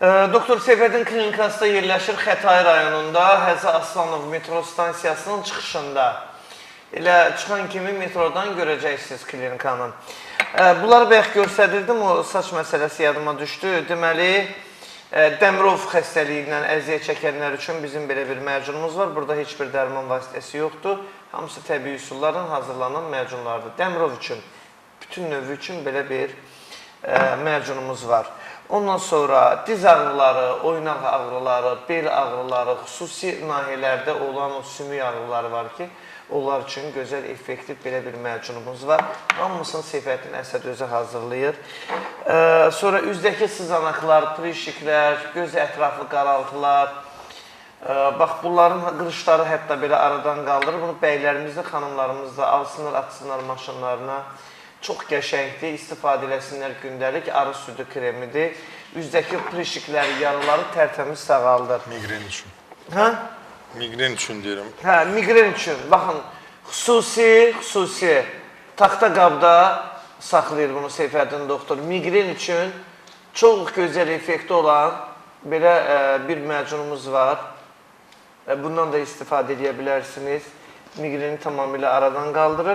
Doktor Seyfəddin klinikasında yerləşir Xətai rayonunda Həzə Aslanov metro stansiyasının çıxışında. Elə çıxan kimi metrodan görəcəksiniz klinikanın. Bunları bayaq göstərirdim, o saç məsələsi yadıma düşdü. Deməli, Dəmirov xəstəliyindən əziyyət çəkənlər üçün bizim belə bir mərcunumuz var. Burada heç bir dərman vasitəsi yoxdur. Hamısı təbii üsullardan hazırlanan mərcunlardır. Dəmirov üçün, bütün növü üçün belə bir mərcunumuz var. Ondan sonra diz ağrıları, oynaq ağrıları, bel ağrıları, xüsusi nahiyələrdə olan o sümük ağrıları var ki, onlar üçün gözəl, effektiv belə bir mərcunumuz var. Hamısını Seyfəddin Əsəd özü hazırlayır. Sonra üzdəki sızanaqlar, prişiklər, göz ətrafı qaraltılar. Bax, bunların qırışları hətta belə aradan qaldırır. Bunu bəylərimiz də, xanımlarımız da alsınlar, atsınlar maşınlarına. Çox qəşəngdir, istifadə eləsinlər gündəlik, arı südü kremidir. Üzdəki prişikləri, yaraları tərtəmiz sağaldır. Migren üçün. Hə? Migren üçün deyirəm. Hə, migren üçün. Baxın, xüsusi taxta qabda saxlayır bunu Seyfəddin doktor. Migren üçün çox gözəl effekti olan belə bir mərcunumuz var. Bundan da istifadə edə bilərsiniz. Migreni tamamilə aradan qaldırır.